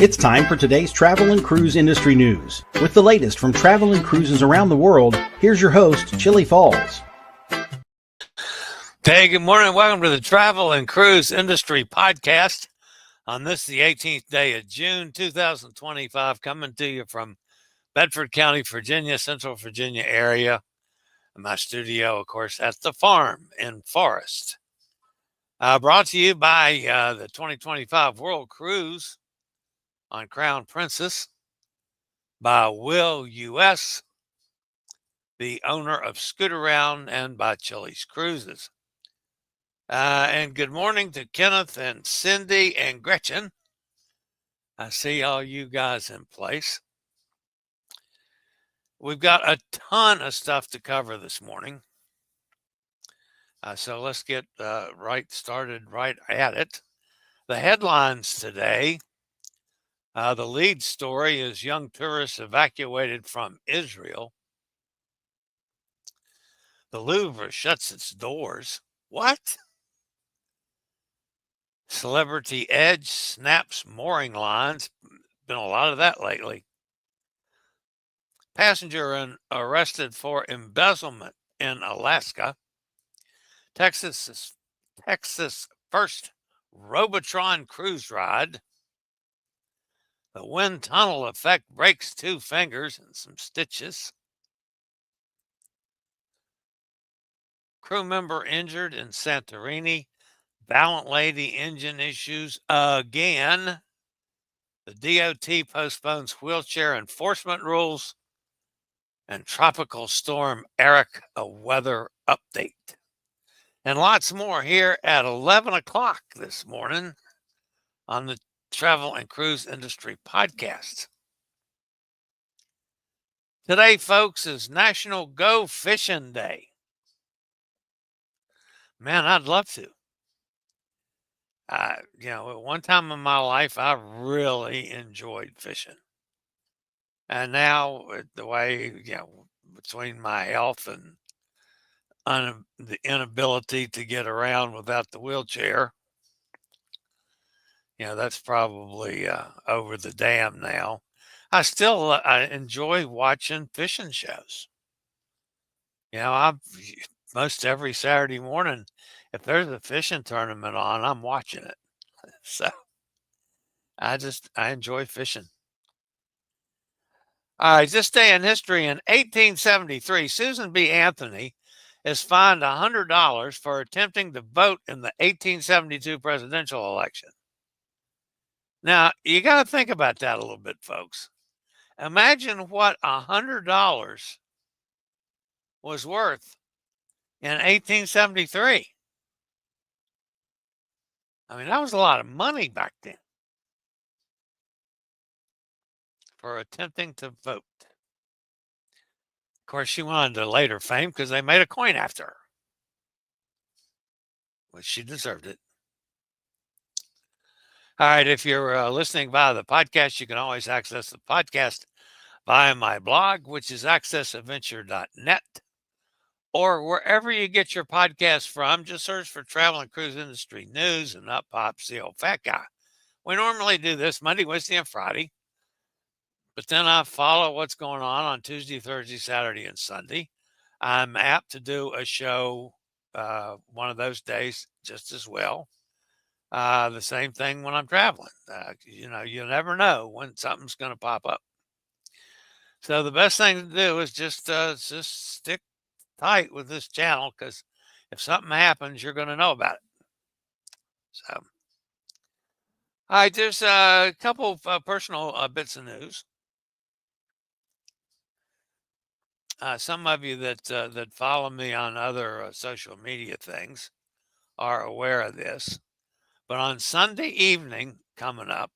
It's time for today's travel and cruise industry news. With the latest from travel and cruises around the world, here's your host, Chillie Falls. Hey, good morning. Welcome to the Travel and Cruise Industry Podcast. On this, the 18th day of June, 2025, coming to you from Bedford County, Virginia, Central Virginia area. My studio, of course, at the farm in Forest. Brought to you by the 2025 World Cruise on Crown Princess by Will U.S., the owner of Scoot Around, and by Chillie's Cruises. And good morning to Kenneth and Cindy and Gretchen. I see all you guys in place. We've got a ton of stuff to cover this morning. So let's get right started right at it. The headlines today. The lead story is young tourists evacuated from Israel. The Louvre shuts its doors. What? Celebrity Edge snaps mooring lines. Been a lot of that lately. Passenger arrested for embezzlement in Alaska. Texas first Robotron cruise ride. The wind tunnel effect breaks 2 fingers and some stitches. Crew member injured in Santorini. Valiant lady engine issues again. The DOT postpones wheelchair enforcement rules. And tropical storm Erik, a weather update. And lots more here at 11 o'clock this morning on the Travel and Cruise Industry Podcast. Today, folks, is National Go Fishing Day. Man, I'd love to. At one time in my life, I really enjoyed fishing. And now, the way, between my health and the inability to get around without the wheelchair, that's probably over the dam now. I still I enjoy watching fishing shows. Most every Saturday morning, if there's a fishing tournament on, I'm watching it. So I enjoy fishing. All right, this day in history, in 1873, Susan B. Anthony is fined $100 for attempting to vote in the 1872 presidential election. Now, you got to think about that a little bit, folks. Imagine what $100 was worth in 1873. I mean, that was a lot of money back then for attempting to vote. Of course, she went on to later fame because they made a coin after her, which she deserved it. All right, if you're listening via the podcast, you can always access the podcast via my blog, which is accessadventure.net, or wherever you get your podcast from. Just search for Travel and Cruise Industry News, and up pops the old fat guy. We normally do this Monday, Wednesday, and Friday, but then I follow what's going on Tuesday, Thursday, Saturday, and Sunday. I'm apt to do a show one of those days just as well. The same thing when I'm traveling. You never know when something's going to pop up. So the best thing to do is just stick tight with this channel, because if something happens, you're going to know about it. So, all right, there's a couple of personal bits of news. Some of you that follow me on other social media things are aware of this. But on Sunday evening coming up,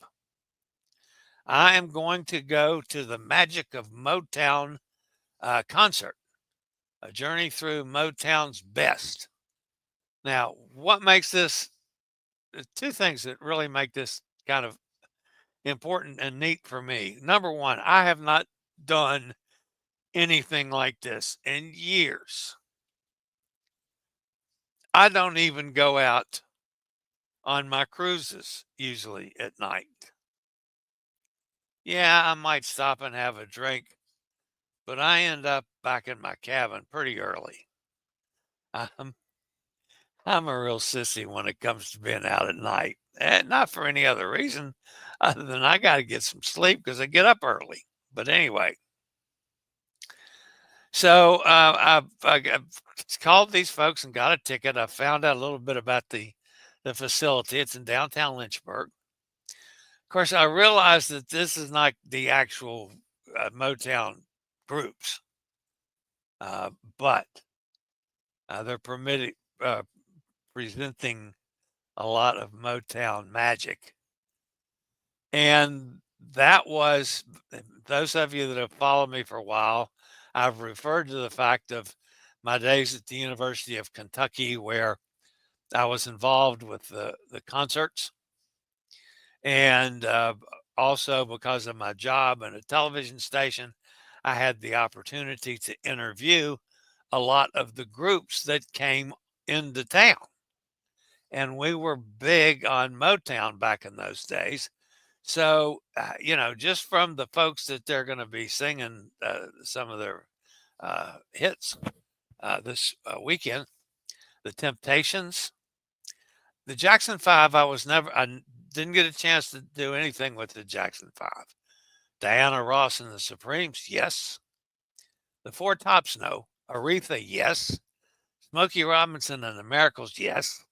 I am going to go to the Magic of Motown concert, a journey through Motown's best. Now, what makes this, 2 things that really make this kind of important and neat for me. Number one, I have not done anything like this in years. I don't even go out on my cruises usually at night. Yeah, I might stop and have a drink, but I end up back in my cabin pretty early. I'm I'm a real sissy when it comes to being out at night, and not for any other reason other than I got to get some sleep because I get up early. But anyway, so I've called these folks and got a ticket. I found out a little bit about the facility. It's in downtown Lynchburg. Of course, I realized that this is not the actual Motown groups, uh, but they're permitted presenting a lot of Motown magic. And that was, those of you that have followed me for a while, I've referred to the fact of my days at the University of Kentucky where I was involved with the concerts. And also because of my job at a television station, I had the opportunity to interview a lot of the groups that came into town. And we were big on Motown back in those days. So, just from the folks that they're going to be singing some of their hits this weekend, the Temptations, the Jackson Five, I didn't get a chance to do anything with the Jackson Five. Diana Ross and the Supremes, yes. The Four Tops, no. Aretha, yes. Smokey Robinson and the Miracles, yes.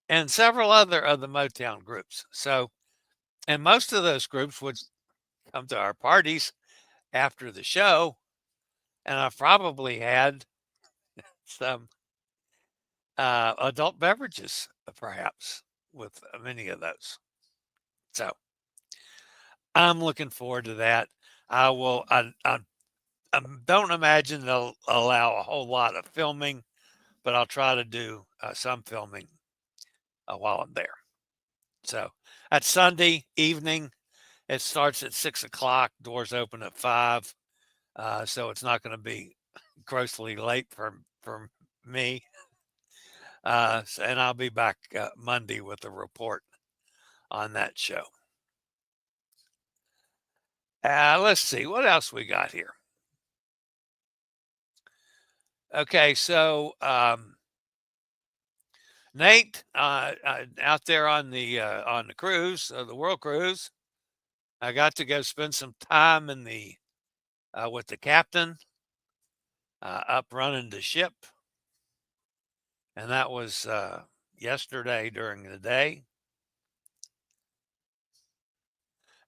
And several other of the Motown groups. So, and most of those groups would come to our parties after the show, and I've probably had some adult beverages, perhaps, with many of those. So I'm looking forward to that. I will. I don't imagine they'll allow a whole lot of filming, but I'll try to do some filming while I'm there. So that's Sunday evening. It starts at 6 o'clock. Doors open at 5. So it's not going to be grossly late for me. And I'll be back Monday with a report on that show. Let's see what else we got here. Okay, so Nate out there on the cruise, the world cruise, I got to go spend some time in the with the captain up running the ship, and that was yesterday during the day.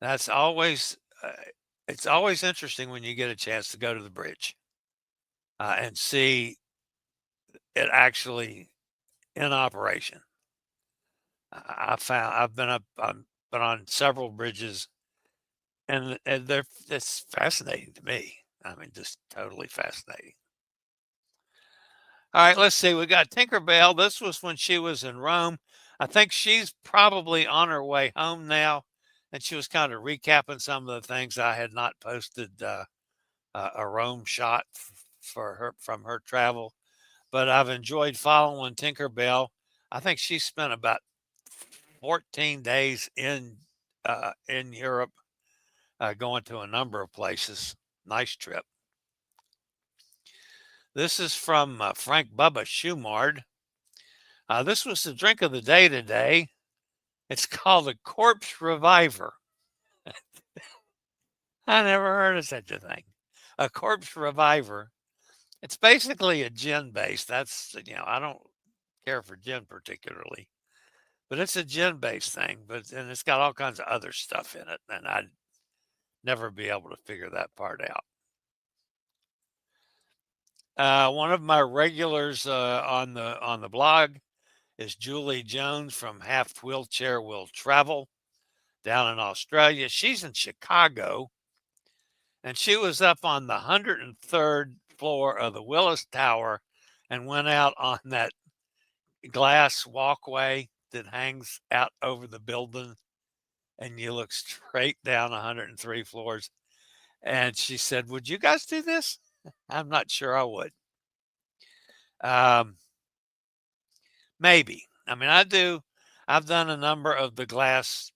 That's always it's always interesting when you get a chance to go to the bridge and see it actually in operation. I've been been on several bridges, and it's fascinating to me. I mean, just totally fascinating. All right, let's see. We got Tinkerbell. This was when she was in Rome. I think she's probably on her way home now, and she was kind of recapping some of the things I had not posted a Rome shot for her from her travel. But I've enjoyed following Tinkerbell. I think she spent about 14 days in Europe, going to a number of places. Nice trip. This is from Frank Bubba Schumard. This was the drink of the day today. It's called a Corpse Reviver. I never heard of such a thing. A Corpse Reviver. It's basically a gin base. I don't care for gin particularly, but it's a gin based thing. And it's got all kinds of other stuff in it, and I'd never be able to figure that part out. One of my regulars on the blog is Julie Jones from Half Wheelchair Will Travel down in Australia. She's in Chicago, and she was up on the 103rd floor of the Willis Tower and went out on that glass walkway that hangs out over the building, and you look straight down 103 floors. And she said, "Would you guys do this?" I'm not sure I would. Um, Maybe. I mean, I do. I've done a number of the glass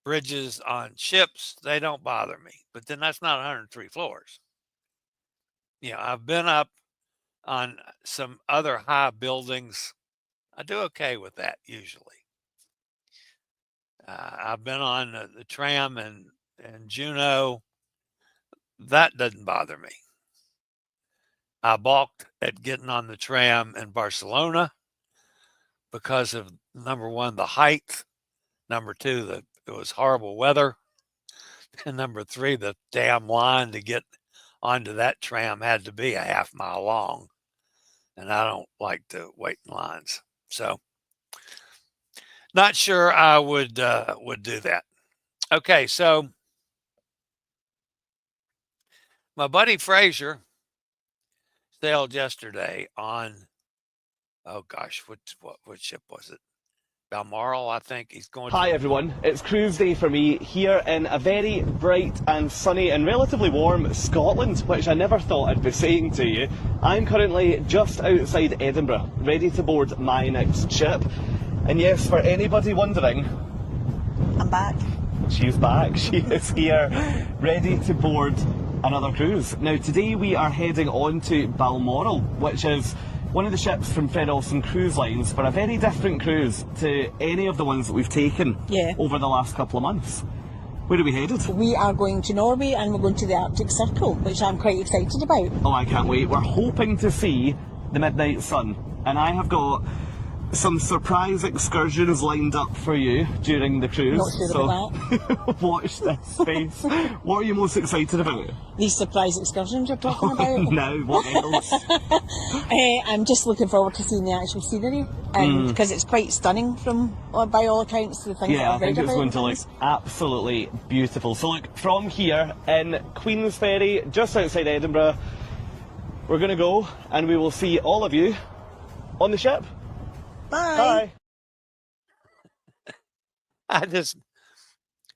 bridges on ships, they don't bother me. But then that's not 103 floors. I've been up on some other high buildings. I do okay with that usually. I've been on the tram in Juneau. That doesn't bother me. I balked at getting on the tram in Barcelona because of number one, the height, number two, it was horrible weather, and number three, the damn line to get onto that tram had to be a half mile long, and I don't like to wait in lines. So, not sure I would do that. Okay, so my buddy Fraser sailed yesterday on, oh gosh, what ship was it? Balmoral, I think. He's going Hi to... everyone, it's cruise day for me here in a very bright and sunny and relatively warm Scotland, which I never thought I'd be saying to you. I'm currently just outside Edinburgh, ready to board my next ship. And yes, for anybody wondering, I'm back. She's back. She is here, ready to board another cruise. Now today we are heading on to Balmoral, which is one of the ships from Fred Olsen Cruise Lines, for a very different cruise to any of the ones that we've taken over the last couple of months. Where are we headed? We are going to Norway and we're going to the Arctic Circle, which I'm quite excited about. Oh, I can't wait. We're hoping to see the midnight sun, and I have got some surprise excursions lined up for you during the cruise. Not sure about that. Watch this space. What are you most excited about? These surprise excursions you're talking about? No, what else? I'm just looking forward to seeing the actual scenery, and because it's quite stunning by all accounts, the things that I've read about. I think it's going to look absolutely beautiful. So look, from here in Queensferry, just outside Edinburgh, we're going to go and we will see all of you on the ship. Bye. Bye.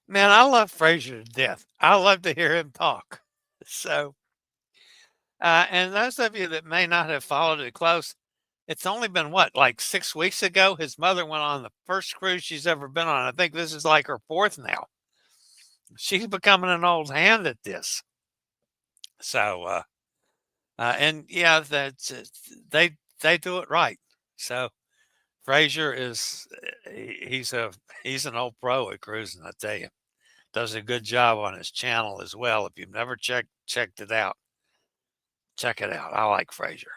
I love Fraser to death. I love to hear him talk. So, and those of you that may not have followed it close, it's only been like 6 weeks ago, his mother went on the first cruise she's ever been on. I think this is like her fourth now. She's becoming an old hand at this. So, and yeah, they do it right. So, Fraser he's an old pro at cruising, I tell you. Does a good job on his channel as well. If you've never checked it out, check it out. I like Fraser.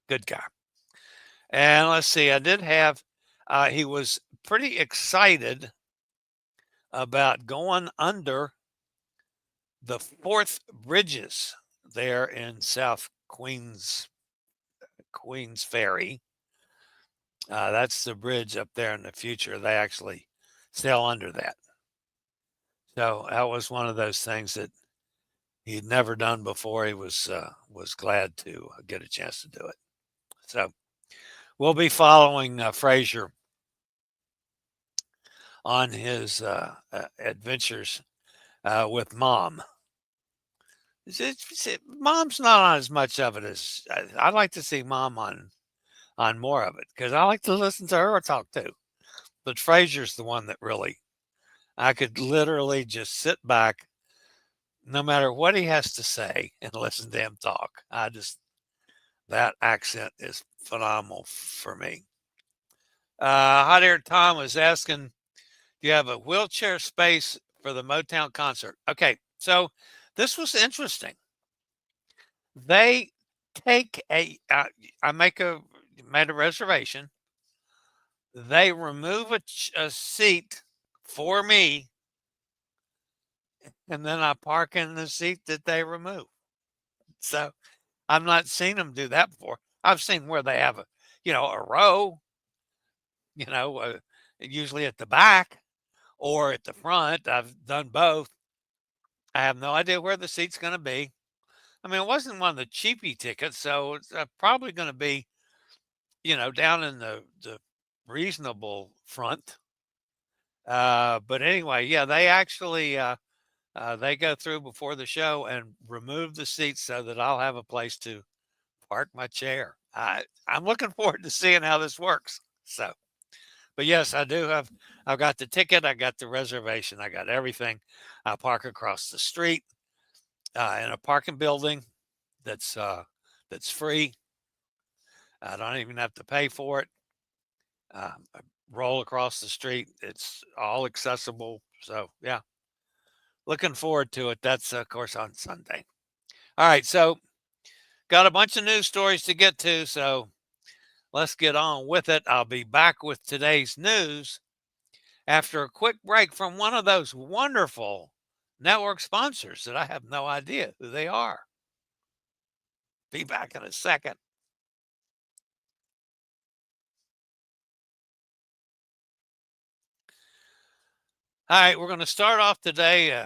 Good guy. And let's see, I did have he was pretty excited about going under the Forth Bridges there in South Queensferry. That's the bridge up there in the future. They actually sail under that. So that was one of those things that he'd never done before. He was glad to get a chance to do it. So we'll be following Fraser on his adventures with Mom. Mom's not on as much of it as I'd like to see Mom on more of it, because I like to listen to her talk too. But Fraser's the one that really, I could literally just sit back, no matter what he has to say, and listen to him talk. That accent is phenomenal for me. Hot Air Tom was asking, do you have a wheelchair space for the Motown concert? Okay, so this was interesting. They take I made a reservation. They remove a seat for me, and then I park in the seat that they remove. So I've not seen them do that before. I've seen where they have a row, usually at the back or at the front. I've done both. I have no idea where the seat's going to be. I mean, it wasn't one of the cheapy tickets, so it's probably going to be, down in the reasonable front. But anyway, yeah, they actually they go through before the show and remove the seats so that I'll have a place to park my chair. I'm looking forward to seeing how this works. So But yes, I do have. I've got the ticket. I got the reservation. I got everything. I park across the street in a parking building that's free. I don't even have to pay for it. I roll across the street. It's all accessible. So yeah, looking forward to it. That's of course on Sunday. All right, so got a bunch of news stories to get to. So let's get on with it. I'll be back with today's news after a quick break from one of those wonderful network sponsors that I have no idea who they are. Be back in a second. All right, we're going to start off today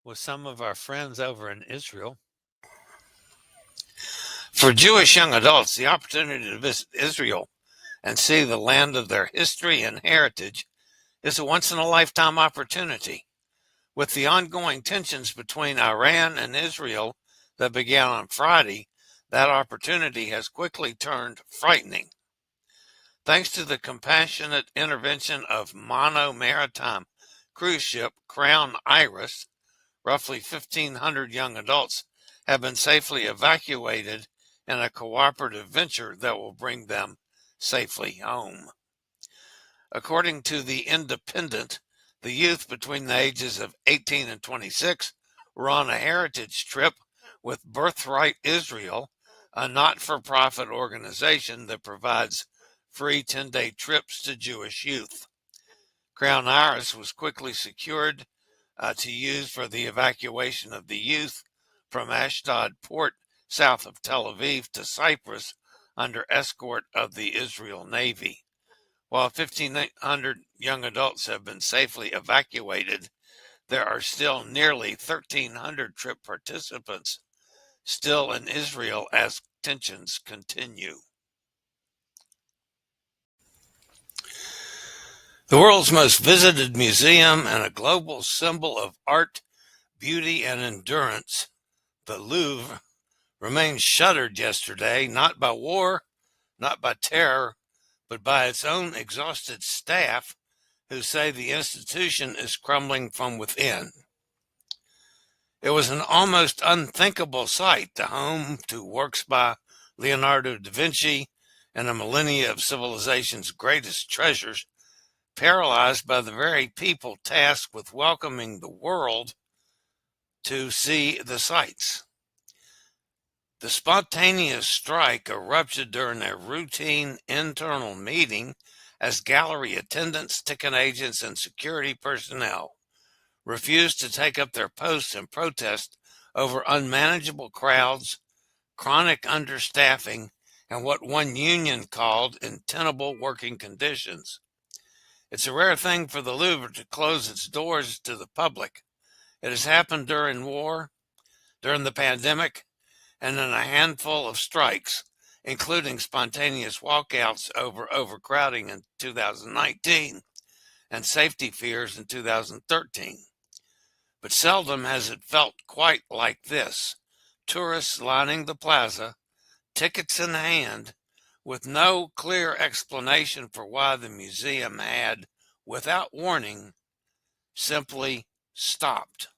with some of our friends over in Israel. For Jewish young adults, the opportunity to visit Israel and see the land of their history and heritage is a once-in-a-lifetime opportunity. With the ongoing tensions between Iran and Israel that began on Friday, that opportunity has quickly turned frightening. Thanks to the compassionate intervention of Mono Maritime cruise ship Crown Iris, roughly 1,500 young adults have been safely evacuated in a cooperative venture that will bring them safely home. According to The Independent, the youth between the ages of 18 and 26 were on a heritage trip with Birthright Israel, a not-for-profit organization that provides free 10-day trips to Jewish youth. Crown Iris was quickly secured to use for the evacuation of the youth from Ashdod port south of Tel Aviv to Cyprus under escort of the Israel Navy. While 1,500 young adults have been safely evacuated, there are still nearly 1,300 trip participants still in Israel as tensions continue. The world's most visited museum and a global symbol of art, beauty, and endurance, the Louvre, remained shuttered yesterday, not by war, not by terror, but by its own exhausted staff who say the institution is crumbling from within. It was an almost unthinkable sight, the home to works by Leonardo da Vinci and a millennia of civilization's greatest treasures, paralyzed by the very people tasked with welcoming the world to see the sights. The spontaneous strike erupted during a routine internal meeting as gallery attendants, ticket agents, and security personnel refused to take up their posts in protest over unmanageable crowds, chronic understaffing, and what one union called untenable working conditions. It's a rare thing for the Louvre to close its doors to the public. It has happened during war, during the pandemic, and in a handful of strikes, including spontaneous walkouts over overcrowding in 2019 and safety fears in 2013. But seldom has it felt quite like this. Tourists lining the plaza, tickets in hand, with no clear explanation for why the museum had, without warning, simply stopped.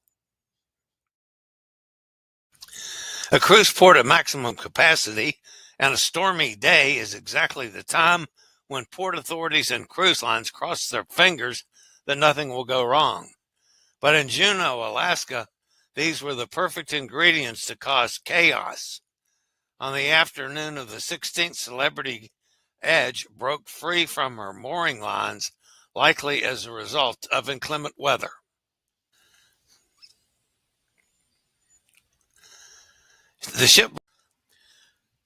A cruise port at maximum capacity and a stormy day is exactly the time when port authorities and cruise lines cross their fingers that nothing will go wrong. But in Juneau, Alaska, these were the perfect ingredients to cause chaos. On the afternoon of the 16th, Celebrity Edge broke free from her mooring lines, likely as a result of inclement weather. The ship.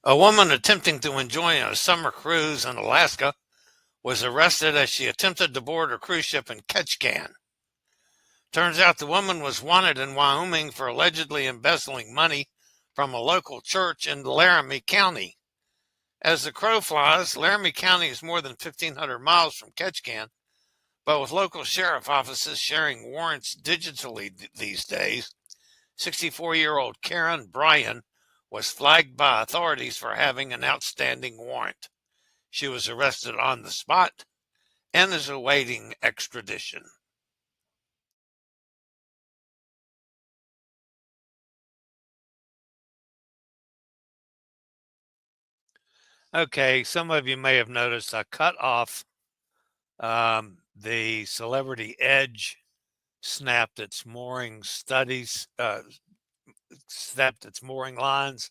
A woman attempting to enjoy a summer cruise in Alaska was arrested as she attempted to board a cruise ship in Ketchikan. Turns out the woman was wanted in Wyoming for allegedly embezzling money from a local church in Laramie County. As the crow flies, Laramie County is more than 1,500 miles from Ketchikan, but with local sheriff offices sharing warrants digitally these days, 64-year-old Karen Bryan was flagged by authorities for having an outstanding warrant. She was arrested on the spot and is awaiting extradition. Okay, some of you may have noticed I cut off the Celebrity Edge snapped its mooring snapped its mooring lines.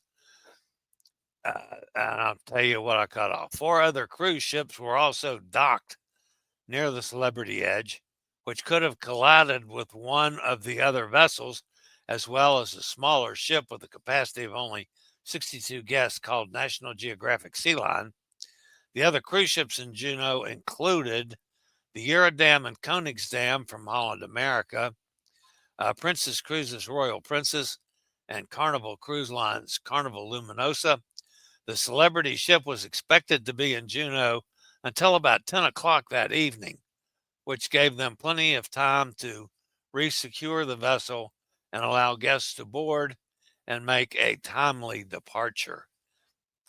And I'll tell you what I cut off. 4 other cruise ships were also docked near the Celebrity Edge, which could have collided with one of the other vessels, as well as a smaller ship with a capacity of only 62 guests called National Geographic Sea Line. The other cruise ships in Juneau included the Eurodam and Koningsdam from Holland America, Princess Cruises Royal Princess, and Carnival Cruise Line's Carnival Luminosa. The Celebrity ship was expected to be in Juneau until about 10 o'clock that evening, which gave them plenty of time to resecure the vessel and allow guests to board and make a timely departure.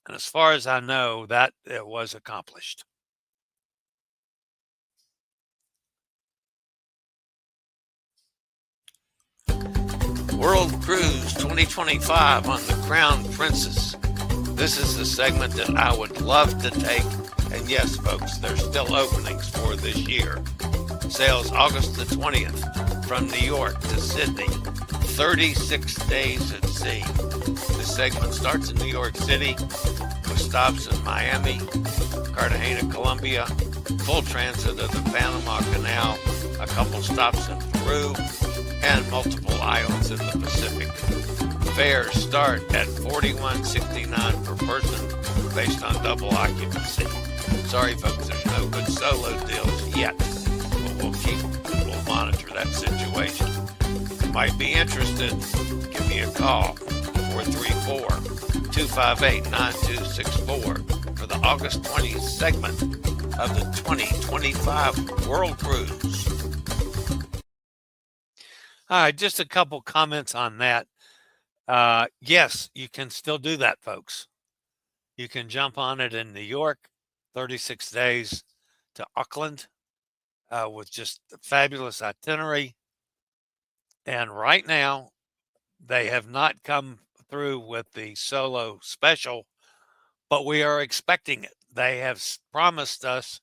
And as far as I know, that it was accomplished. World Cruise 2025 on the Crown Princess. This is the segment that I would love to take. And yes, folks, there's still openings for this year. Sails August the 20th from New York to Sydney. 36 days at sea. This segment starts in New York City with stops in Miami, Cartagena, Colombia, full transit of the Panama Canal, a couple stops in Peru, and multiple islands in the Pacific. Fares start at $41.69 per person based on double occupancy. Sorry, folks, there's no good solo deals yet, but we'll monitor that situation. If you might be interested, give me a call, 434-258-9264 for the August 20th segment of the 2025 World Cruise. All right, just a couple comments on that. Yes, you can still do that, folks. You can jump on it in New York, 36 days to Auckland with just a fabulous itinerary. And right now, they have not come through with the solo special, but we are expecting it. They have promised us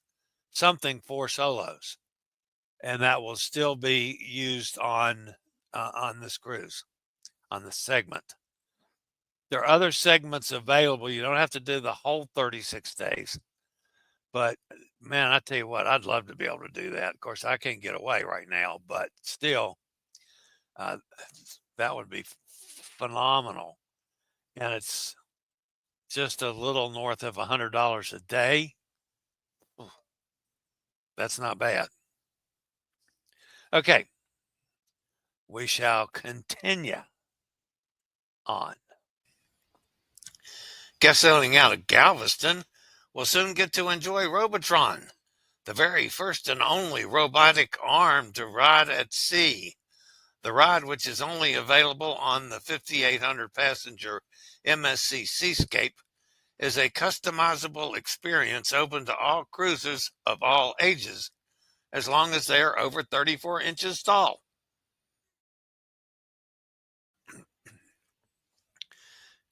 something for solos, and that will still be used on this cruise, on the segment. There are other segments available. You don't have to do the whole 36 days. But man, I tell you what, I'd love to be able to do that. Of course, I can't get away right now, but still, that would be phenomenal. And it's just a little north of $100 a day. That's not bad. Okay, we shall continue on. Guests sailing out of Galveston will soon get to enjoy Robotron, the very first and only robotic arm to ride at sea. The ride, which is only available on the 5,800 passenger MSC Seascape, is a customizable experience open to all cruisers of all ages, as long as they are over 34 inches tall.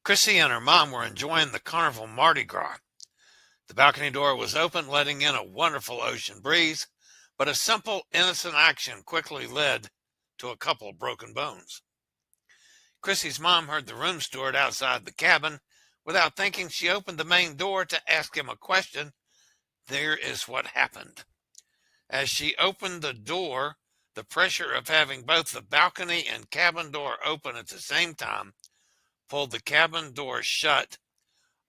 Chrissy and her mom were enjoying the Carnival Mardi Gras. The balcony door was open, letting in a wonderful ocean breeze, but a simple, innocent action quickly led to a couple broken bones. Chrissy's mom heard the room steward outside the cabin. Without thinking, she opened the main door to ask him a question. There is what happened. As she opened the door, the pressure of having both the balcony and cabin door open at the same time pulled the cabin door shut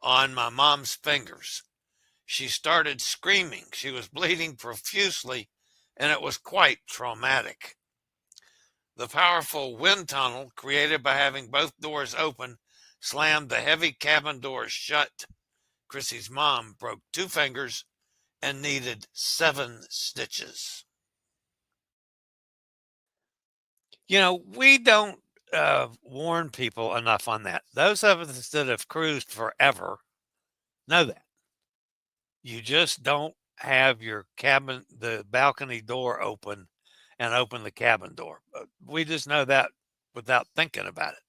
on my mom's fingers. She started screaming. She was bleeding profusely, and it was quite traumatic. The powerful wind tunnel created by having both doors open slammed the heavy cabin door shut. Chrissy's mom broke 2 fingers and needed 7 stitches. You know, we don't warn people enough on that. Those of us that have cruised forever know that. You just don't have your cabin, the balcony door open and open the cabin door. We just know that without thinking about it.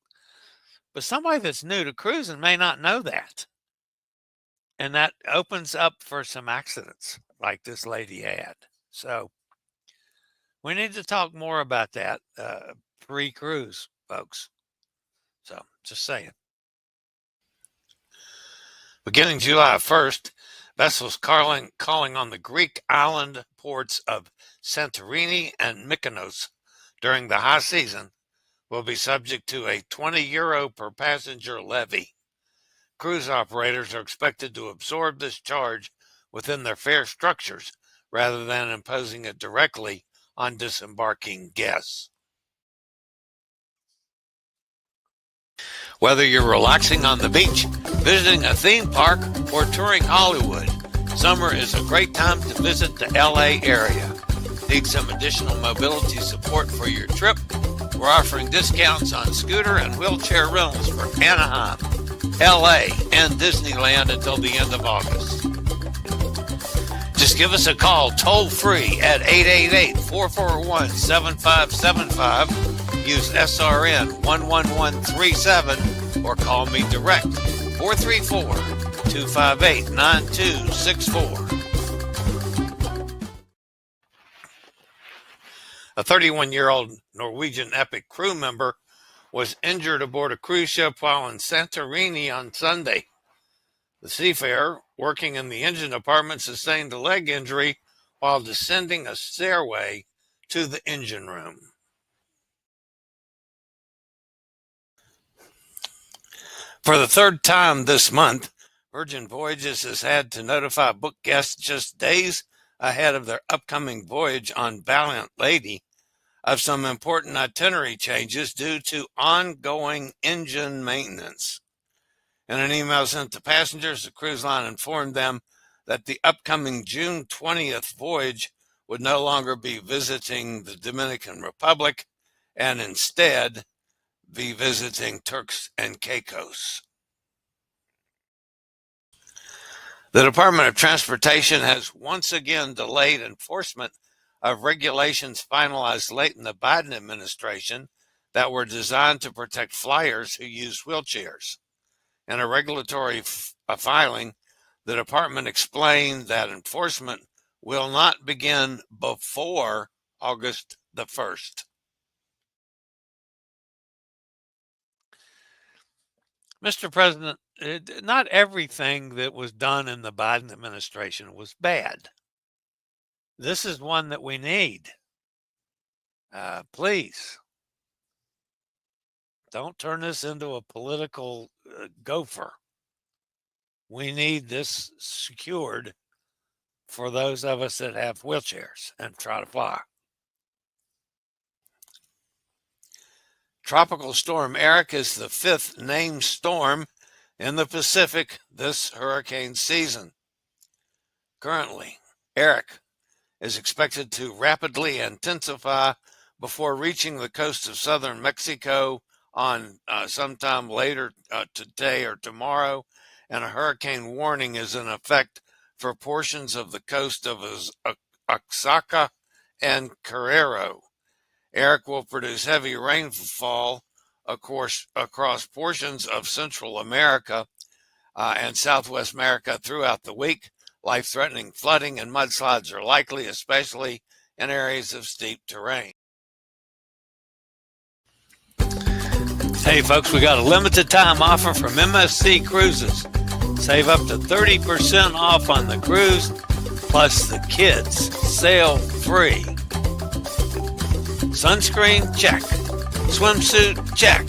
But somebody that's new to cruising may not know that. And that opens up for some accidents like this lady had. So we need to talk more about that pre-cruise, folks. So just saying. Beginning July 1st, vessels calling on the Greek island ports of Santorini and Mykonos during the high season will be subject to a €20 per passenger levy. Cruise operators are expected to absorb this charge within their fare structures rather than imposing it directly on disembarking guests. Whether you're relaxing on the beach, visiting a theme park, or touring Hollywood, summer is a great time to visit the LA area. Need some additional mobility support for your trip? We're offering discounts on scooter and wheelchair rentals for Anaheim, LA, and Disneyland until the end of August. Just give us a call toll-free at 888-441-7575. Use SRN 11137 or call me direct 434-258-9264. A 31-year-old Norwegian Epic crew member was injured aboard a cruise ship while in Santorini on Sunday. The seafarer, working in the engine department, sustained a leg injury while descending a stairway to the engine room. For the third time this month, Virgin Voyages has had to notify book guests just days ahead of their upcoming voyage on Valiant Lady of some important itinerary changes due to ongoing engine maintenance. In an email sent to passengers, the cruise line informed them that the upcoming June 20th voyage would no longer be visiting the Dominican Republic and instead be visiting Turks and Caicos. The Department of Transportation has once again delayed enforcement of regulations finalized late in the Biden administration that were designed to protect flyers who use wheelchairs. In a regulatory filing, the department explained that enforcement will not begin before August the 1st. Mr. President, not everything that was done in the Biden administration was bad. This is one that we need. Please, don't turn this into a political gopher. We need this secured for those of us that have wheelchairs and try to fly. Tropical Storm Erik is the 5th named storm in the Pacific this hurricane season. Currently, Erik is expected to rapidly intensify before reaching the coast of southern Mexico on sometime later today or tomorrow, and a hurricane warning is in effect for portions of the coast of Oaxaca and Guerrero. Erik will produce heavy rainfall across portions of Central America and Southwest America throughout the week. Life-threatening flooding and mudslides are likely, especially in areas of steep terrain. Hey folks, we got a limited time offer from MSC Cruises. Save up to 30% off on the cruise, plus the kids sail free. Sunscreen, check. Swimsuit, check.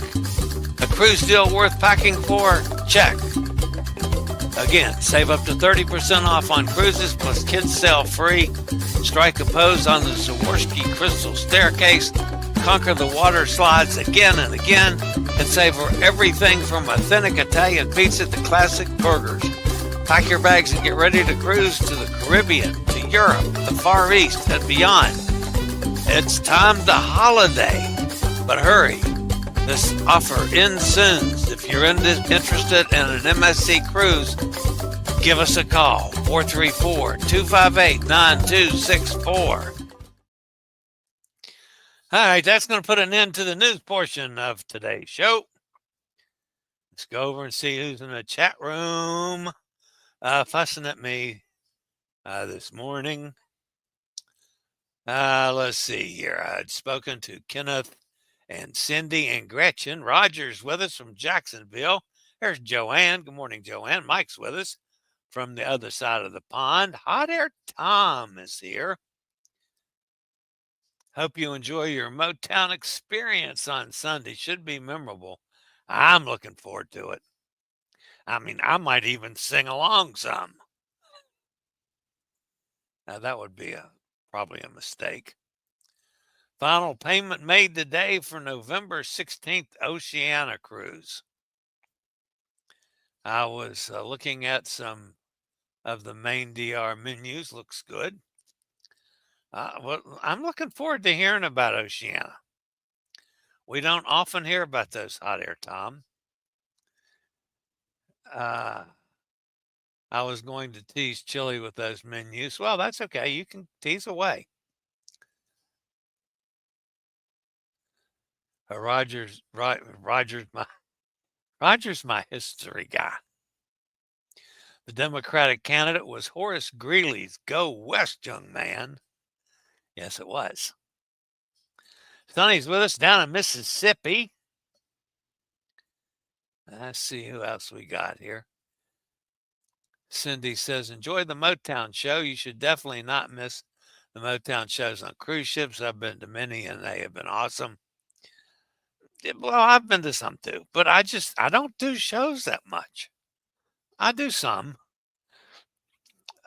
A cruise deal worth packing for, check. Again, save up to 30% off on cruises, plus kids sail free. Strike a pose on the Zaworski Crystal Staircase. Conquer the water slides again and again, and savor everything from authentic Italian pizza to classic burgers. Pack your bags and get ready to cruise to the Caribbean, to Europe, the Far East, and beyond. It's time to holiday, but hurry. This offer ends soon. If you're interested in an MSC cruise, give us a call, 434-258-9264. All right, that's going to put an end to the news portion of today's show. Let's go over and see who's in the chat room fussing at me this morning. Let's see here. I'd spoken to Kenneth and Cindy and Gretchen. Roger's with us from Jacksonville. There's Joanne. Good morning, Joanne. Mike's with us from the other side of the pond. Hot Air Tom is here. Hope you enjoy your Motown experience on Sunday. Should be memorable. I'm looking forward to it. I mean, I might even sing along some. Now, that would be probably a mistake. Final payment made today for November 16th Oceania cruise. I was looking at some of the main DR menus. Looks good. Well, I'm looking forward to hearing about Oceania. We don't often hear about those, Hot Air Tom. I was going to tease Chillie with those menus. Well, that's okay. You can tease away. Roger's my history guy. The Democratic candidate was Horace Greeley's Go West, young man. Yes, it was. Sonny's with us down in Mississippi. Let's see who else we got here. Cindy says, enjoy the Motown show. You should definitely not miss the Motown shows on cruise ships. I've been to many and they have been awesome. Well, I've been to some too, but I don't do shows that much. I do some.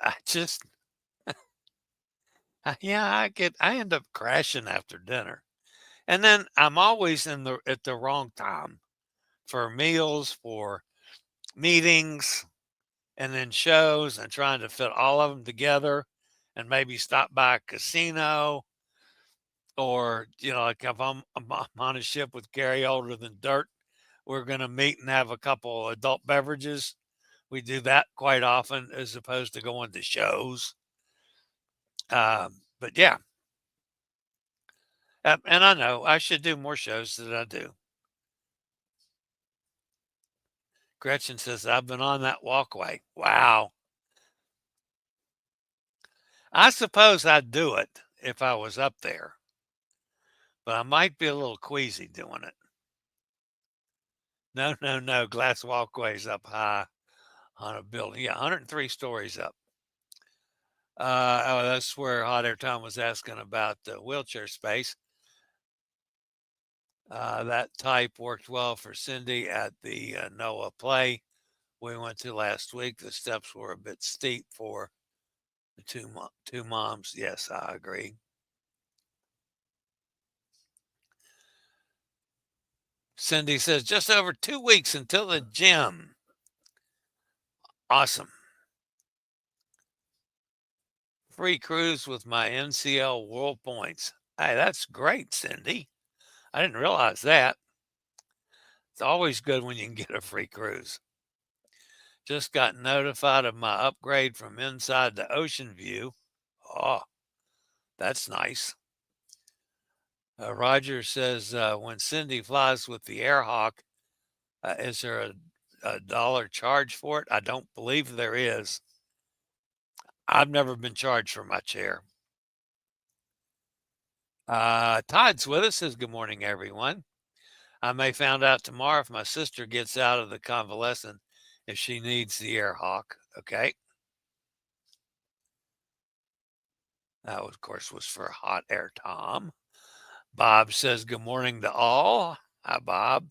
I end up crashing after dinner. And then I'm always at the wrong time for meals, for meetings, and then shows, and trying to fit all of them together and maybe stop by a casino, or, like if I'm on a ship with Gary Older Than Dirt, we're going to meet and have a couple adult beverages. We do that quite often as opposed to going to shows. But yeah. And I know I should do more shows than I do. Gretchen says, I've been on that walkway. Wow. I suppose I'd do it if I was up there, but I might be a little queasy doing it. No. Glass walkways up high on a building. Yeah, 103 stories up. That's where Hot Air Tom was asking about the wheelchair space. That type worked well for Cindy at the NOAA play we went to last week. The steps were a bit steep for the two moms. Yes, I agree. Cindy says, just over 2 weeks until the gym. Awesome. Free cruise with my NCL World Points. Hey, that's great, Cindy. I didn't realize that. It's always good when you can get a free cruise. Just got notified of my upgrade from inside the ocean view. Oh, that's nice. Roger says, when Cindy flies with the Airhawk, is there a dollar charge for it? I don't believe there is. I've never been charged for my chair. Todd's with us. Says, good morning, everyone. I may find out tomorrow if my sister gets out of the convalescent if she needs the Airhawk. Okay. That, of course, was for Hot Air Tom. Bob says, good morning to all. Hi, Bob.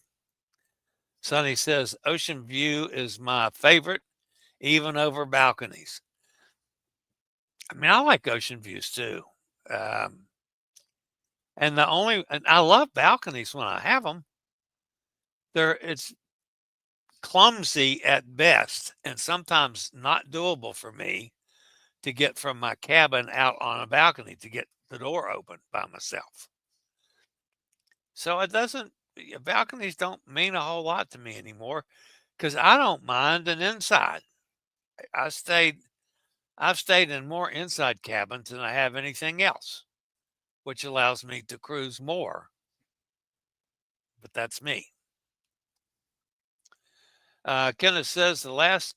Sonny says, ocean view is my favorite, even over balconies. I mean, I like ocean views too. And I love balconies when I have them. It's clumsy at best and sometimes not doable for me to get from my cabin out on a balcony to get the door open by myself. So balconies don't mean a whole lot to me anymore because I don't mind an inside. I've stayed in more inside cabins than I have anything else, which allows me to cruise more. But that's me. Kenneth says the last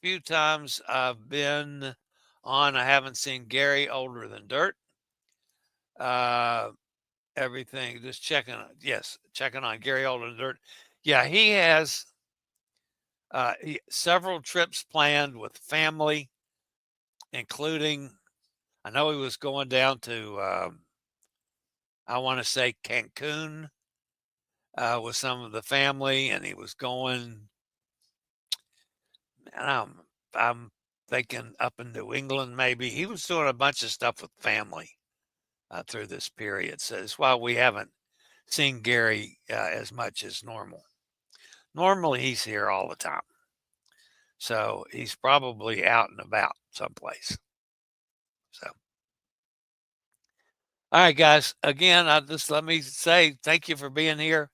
few times I've been on, I haven't seen Gary older than dirt. Everything, just checking on Gary older than dirt. Yeah, he has several trips planned with family, including, I know he was going down to, I want to say Cancun with some of the family, and he was going, and I'm thinking up in New England maybe. He was doing a bunch of stuff with family through this period. So that's why we haven't seen Gary as much as normal. Normally he's here all the time. So he's probably out and about someplace. So, all right, guys. Again, let me say thank you for being here.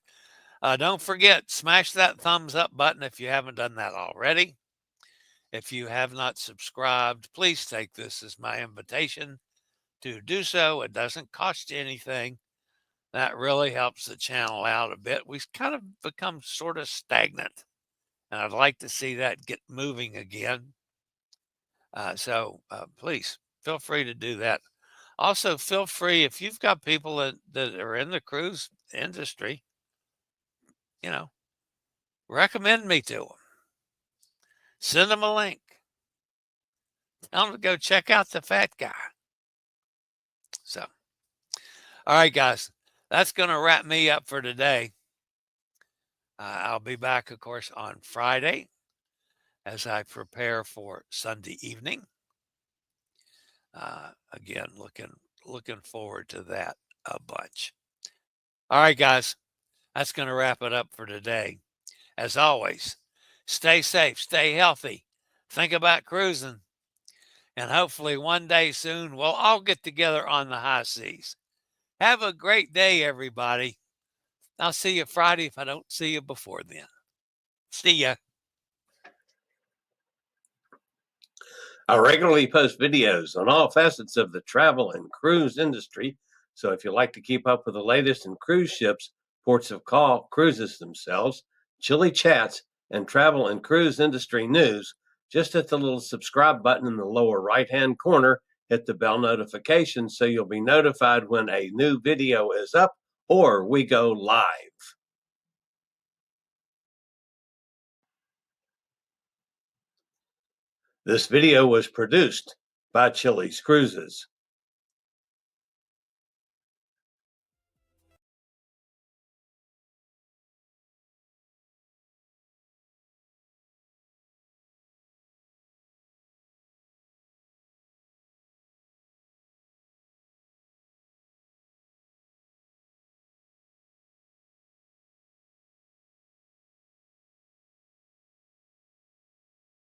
Don't forget, smash that thumbs up button if you haven't done that already. If you have not subscribed, please take this as my invitation to do so. It doesn't cost you anything. That really helps the channel out a bit. We've kind of become sort of stagnant, and I'd like to see that get moving again. So please feel free to do that. Also, feel free, if you've got people that are in the cruise industry, recommend me to them. Send them a link. Tell them to go check out the fat guy. So, all right, guys, that's going to wrap me up for today. I'll be back, of course, on Friday as I prepare for Sunday evening. Again, looking forward to that a bunch. All right, guys, that's going to wrap it up for today. As always, stay safe, stay healthy, think about cruising, and hopefully one day soon we'll all get together on the high seas. Have a great day, everybody. I'll see you Friday if I don't see you before then. See ya. I regularly post videos on all facets of the travel and cruise industry, so if you like to keep up with the latest in cruise ships, ports of call, cruises themselves, Chillie chats, and travel and cruise industry news, just hit the little subscribe button in the lower right-hand corner, hit the bell notification so you'll be notified when a new video is up or we go live. This video was produced by Chillie's Cruises.